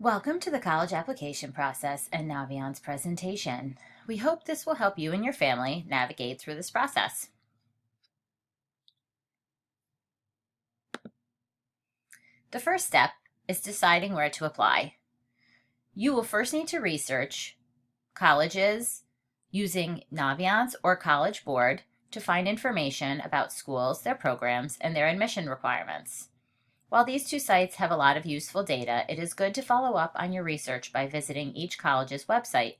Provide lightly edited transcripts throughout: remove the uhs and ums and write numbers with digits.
Welcome to the college application process and Naviance presentation. We hope this will help you and your family navigate through this process. The first step is deciding where to apply. You will first need to research colleges using Naviance or College Board to find information about schools, their programs, and their admission requirements. While these two sites have a lot of useful data, it is good to follow up on your research by visiting each college's website.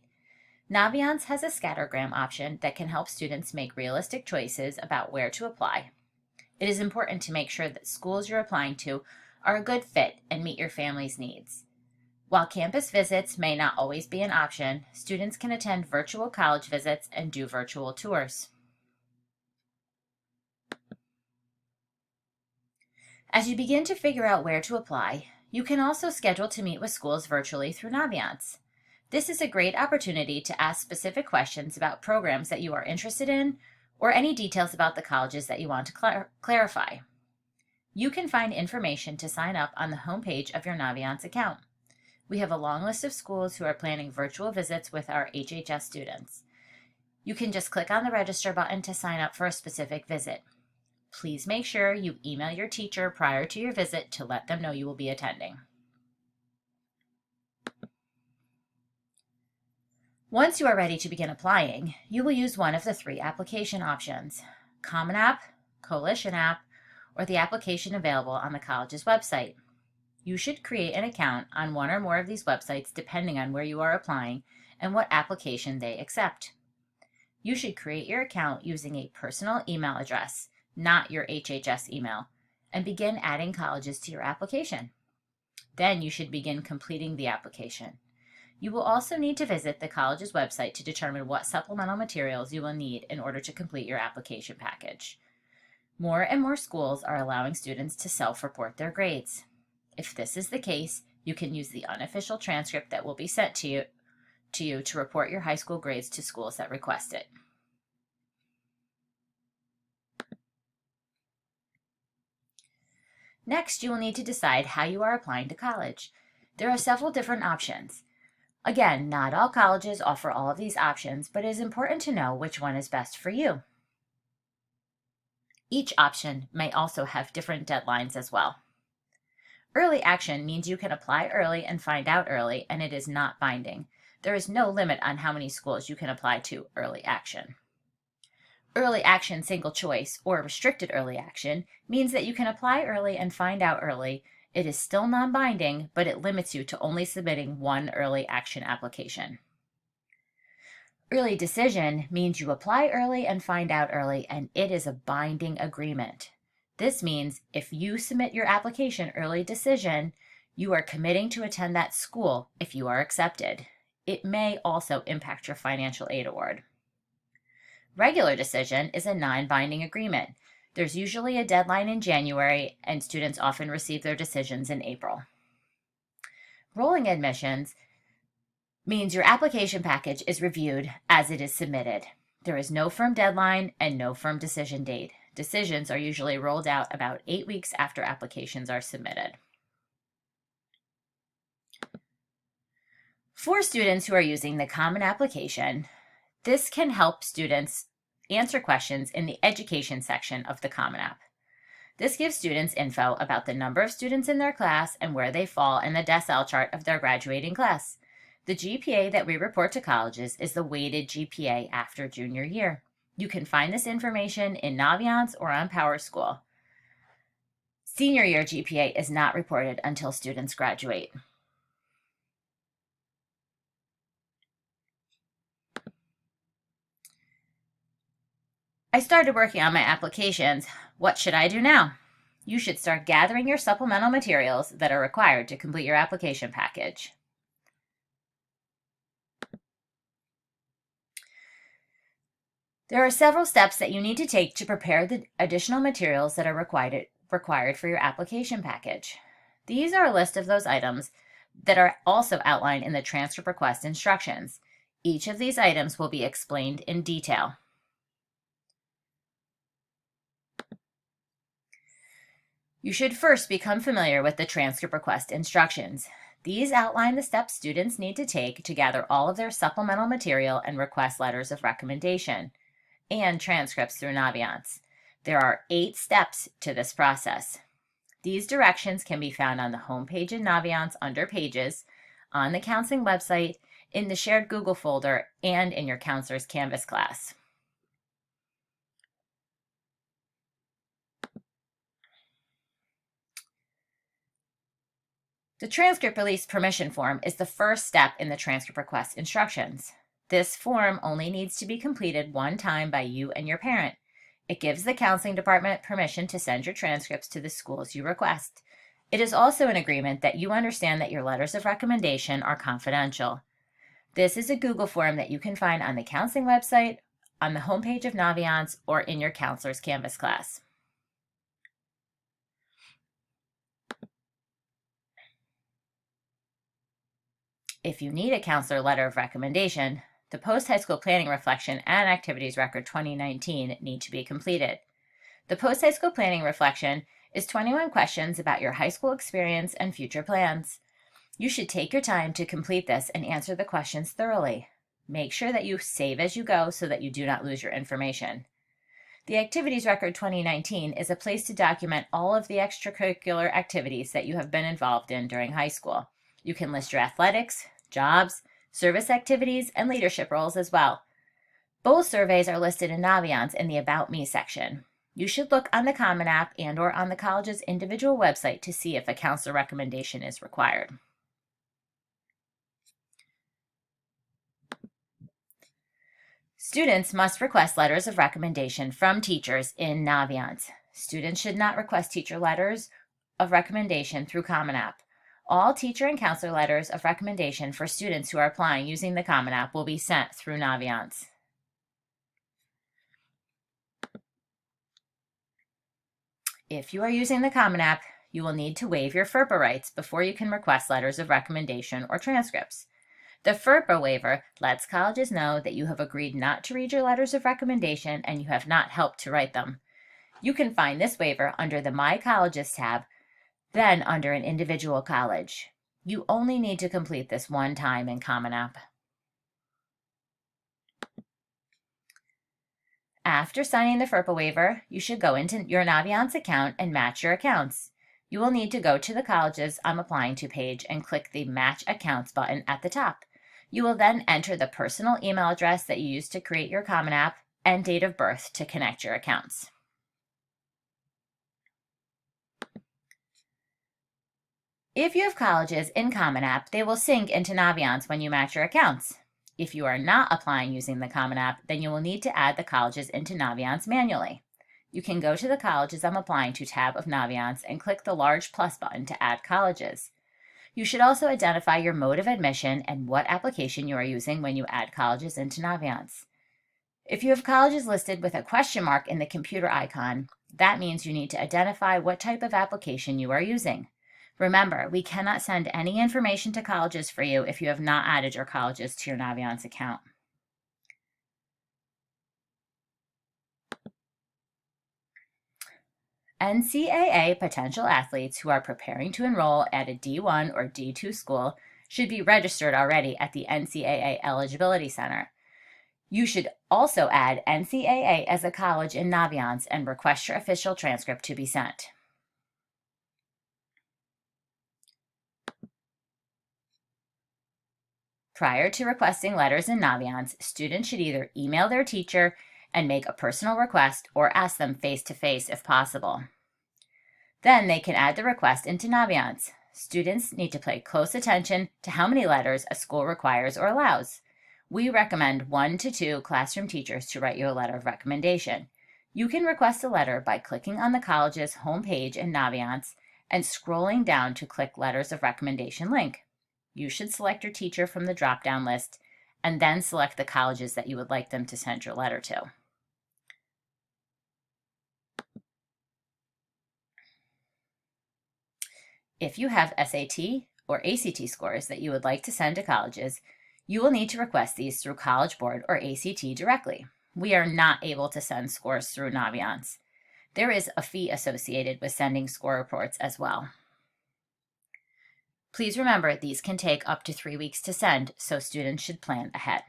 Naviance has a scattergram option that can help students make realistic choices about where to apply. It is important to make sure that schools you're applying to are a good fit and meet your family's needs. While campus visits may not always be an option, students can attend virtual college visits and do virtual tours. As you begin to figure out where to apply, you can also schedule to meet with schools virtually through Naviance. This is a great opportunity to ask specific questions about programs that you are interested in or any details about the colleges that you want to clarify. You can find information to sign up on the homepage of your Naviance account. We have a long list of schools who are planning virtual visits with our HHS students. You can just click on the register button to sign up for a specific visit. Please make sure you email your teacher prior to your visit to let them know you will be attending. Once you are ready to begin applying, you will use one of the three application options: Common App, Coalition App, or the application available on the college's website. You should create an account on one or more of these websites depending on where you are applying and what application they accept. You should create your account using a personal email address, not your HHS email, and begin adding colleges to your application. Then you should begin completing the application. You will also need to visit the college's website to determine what supplemental materials you will need in order to complete your application package. More and more schools are allowing students to self-report their grades. If this is the case, you can use the unofficial transcript that will be sent to you to report your high school grades to schools that request it. Next, you will need to decide how you are applying to college. There are several different options. Again, not all colleges offer all of these options, but it is important to know which one is best for you. Each option may also have different deadlines as well. Early action means you can apply early and find out early, and it is not binding. There is no limit on how many schools you can apply to early action. Early action single choice or restricted early action means that you can apply early and find out early. It is still non-binding, but it limits you to only submitting one early action application. Early decision means you apply early and find out early, and it is a binding agreement. This means if you submit your application early decision, you are committing to attend that school if you are accepted. It may also impact your financial aid award. Regular decision is a non-binding agreement. There's usually a deadline in January, and students often receive their decisions in April. Rolling admissions means your application package is reviewed as it is submitted. There is no firm deadline and no firm decision date. Decisions are usually rolled out about 8 weeks after applications are submitted. For students who are using the Common Application, this can help students answer questions in the education section of the Common App. This gives students info about the number of students in their class and where they fall in the decile chart of their graduating class. The GPA that we report to colleges is the weighted GPA after junior year. You can find this information in Naviance or on PowerSchool. Senior year GPA is not reported until students graduate. I started working on my applications. What should I do now? You should start gathering your supplemental materials that are required to complete your application package. There are several steps that you need to take to prepare the additional materials that are required for your application package. These are a list of those items that are also outlined in the transcript request instructions. Each of these items will be explained in detail. You should first become familiar with the transcript request instructions. These outline the steps students need to take to gather all of their supplemental material and request letters of recommendation and transcripts through Naviance. There are 8 steps to this process. These directions can be found on the homepage in Naviance under Pages, on the counseling website, in the shared Google folder, and in your counselor's Canvas class. The transcript release permission form is the first step in the transcript request instructions. This form only needs to be completed one time by you and your parent. It gives the counseling department permission to send your transcripts to the schools you request. It is also an agreement that you understand that your letters of recommendation are confidential. This is a Google form that you can find on the counseling website, on the homepage of Naviance, or in your counselor's Canvas class. If you need a counselor letter of recommendation, the post-high school planning reflection and activities record 2019 need to be completed. The post-high school planning reflection is 21 questions about your high school experience and future plans. You should take your time to complete this and answer the questions thoroughly. Make sure that you save as you go so that you do not lose your information. The Activities Record 2019 is a place to document all of the extracurricular activities that you have been involved in during high school. You can list your athletics, jobs, service activities, and leadership roles as well. Both surveys are listed in Naviance in the About Me section. You should look on the Common App and/or on the college's individual website to see if a counselor recommendation is required. Students must request letters of recommendation from teachers in Naviance. Students should not request teacher letters of recommendation through Common App. All teacher and counselor letters of recommendation for students who are applying using the Common App will be sent through Naviance. If you are using the Common App, you will need to waive your FERPA rights before you can request letters of recommendation or transcripts. The FERPA Waiver lets colleges know that you have agreed not to read your letters of recommendation and you have not helped to write them. You can find this waiver under the My Colleges tab, then under an individual college. You only need to complete this one time in Common App. After signing the FERPA waiver, you should go into your Naviance account and match your accounts. You will need to go to the colleges I'm applying to page and click the Match Accounts button at the top. You will then enter the personal email address that you used to create your Common App and date of birth to connect your accounts. If you have colleges in Common App, they will sync into Naviance when you match your accounts. If you are not applying using the Common App, then you will need to add the colleges into Naviance manually. You can go to the Colleges I'm Applying to tab of Naviance and click the large plus button to add colleges. You should also identify your mode of admission and what application you are using when you add colleges into Naviance. If you have colleges listed with a question mark in the computer icon, that means you need to identify what type of application you are using. Remember, we cannot send any information to colleges for you if you have not added your colleges to your Naviance account. NCAA potential athletes who are preparing to enroll at a D1 or D2 school should be registered already at the NCAA Eligibility Center. You should also add NCAA as a college in Naviance and request your official transcript to be sent. Prior to requesting letters in Naviance, students should either email their teacher and make a personal request or ask them face-to-face if possible. Then they can add the request into Naviance. Students need to pay close attention to how many letters a school requires or allows. We recommend 1 to 2 classroom teachers to write you a letter of recommendation. You can request a letter by clicking on the college's homepage in Naviance and scrolling down to click Letters of Recommendation link. You should select your teacher from the drop-down list and then select the colleges that you would like them to send your letter to. If you have SAT or ACT scores that you would like to send to colleges, you will need to request these through College Board or ACT directly. We are not able to send scores through Naviance. There is a fee associated with sending score reports as well. Please remember these can take up to 3 weeks to send, so students should plan ahead.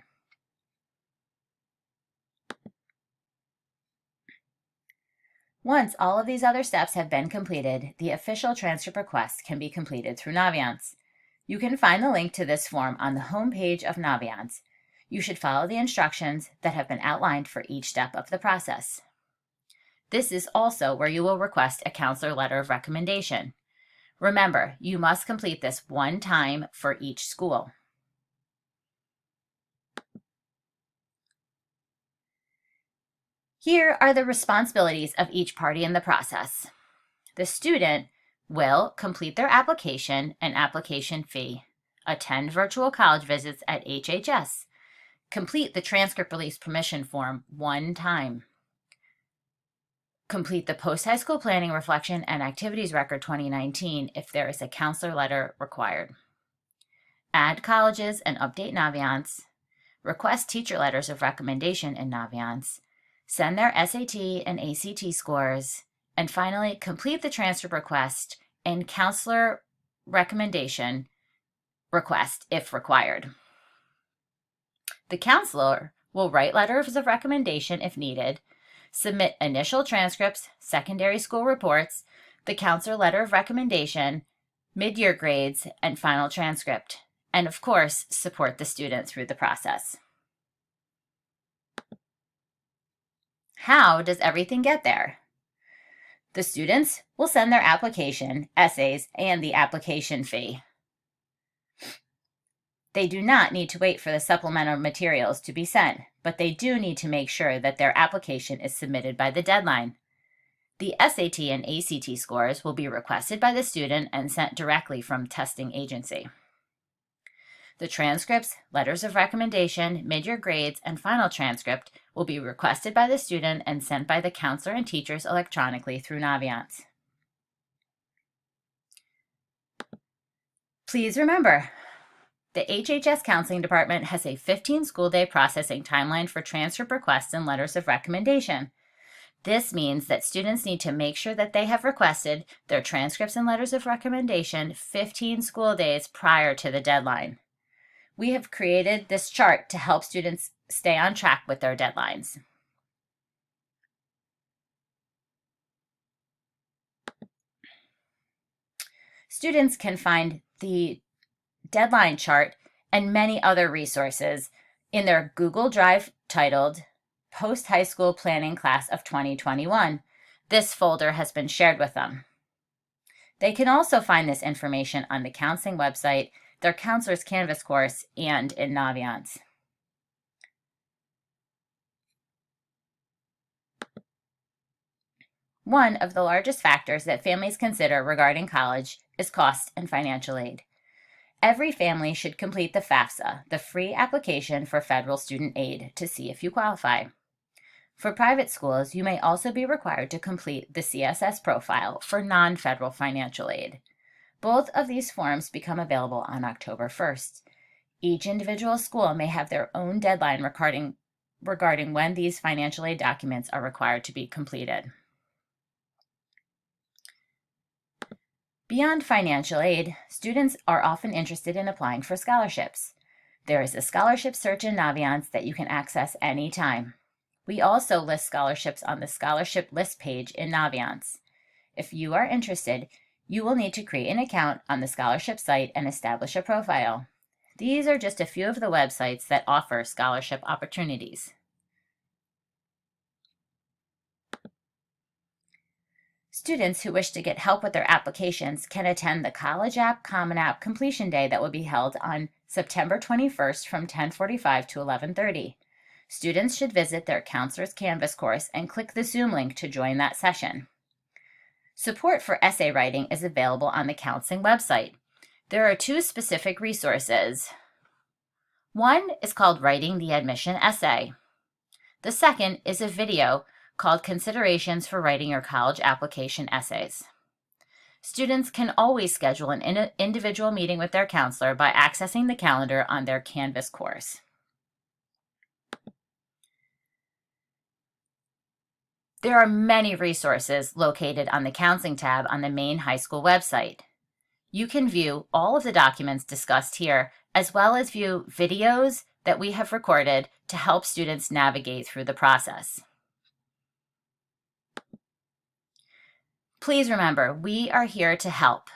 Once all of these other steps have been completed, the official transcript request can be completed through Naviance. You can find the link to this form on the home page of Naviance. You should follow the instructions that have been outlined for each step of the process. This is also where you will request a counselor letter of recommendation. Remember, you must complete this one time for each school. Here are the responsibilities of each party in the process. The student will complete their application and application fee, attend virtual college visits at HHS, complete the transcript release permission form one time, complete the post-high school planning reflection and activities record 2019 if there is a counselor letter required, add colleges and update Naviance, request teacher letters of recommendation in Naviance, send their SAT and ACT scores, and finally complete the transcript request and counselor recommendation request if required. The counselor will write letters of recommendation if needed, submit initial transcripts, secondary school reports, the counselor letter of recommendation, mid-year grades, and final transcript, and of course, support the student through the process. How does everything get there? The students will send their application, essays, and the application fee. They do not need to wait for the supplemental materials to be sent, but they do need to make sure that their application is submitted by the deadline. The SAT and ACT scores will be requested by the student and sent directly from testing agency. The transcripts, letters of recommendation, mid-year grades, and final transcript will be requested by the student and sent by the counselor and teachers electronically through Naviance. Please remember, the HHS Counseling Department has a 15-school-day processing timeline for transcript requests and letters of recommendation. This means that students need to make sure that they have requested their transcripts and letters of recommendation 15 school days prior to the deadline. We have created this chart to help students stay on track with their deadlines. Students can find the deadline chart and many other resources in their Google Drive titled Post-High School Planning Class of 2021. This folder has been shared with them. They can also find this information on the counseling website, their Counselor's Canvas course, and in Naviance. One of the largest factors that families consider regarding college is cost and financial aid. Every family should complete the FAFSA, the free application for federal student aid, to see if you qualify. For private schools, you may also be required to complete the CSS profile for non-federal financial aid. Both of these forms become available on October 1st. Each individual school may have their own deadline regarding when these financial aid documents are required to be completed. Beyond financial aid, students are often interested in applying for scholarships. There is a scholarship search in Naviance that you can access anytime. We also list scholarships on the scholarship list page in Naviance. If you are interested, you will need to create an account on the scholarship site and establish a profile. These are just a few of the websites that offer scholarship opportunities. Students who wish to get help with their applications can attend the College App Common App Completion Day that will be held on September 21st from 10:45 to 11:30. Students should visit their Counselor's Canvas course and click the Zoom link to join that session. Support for essay writing is available on the counseling website. There are two specific resources. One is called Writing the Admission Essay. The second is a video called Considerations for Writing Your College Application Essays. Students can always schedule an individual meeting with their counselor by accessing the calendar on their Canvas course. There are many resources located on the Counseling tab on the main high school website. You can view all of the documents discussed here, as well as view videos that we have recorded to help students navigate through the process. Please remember, we are here to help.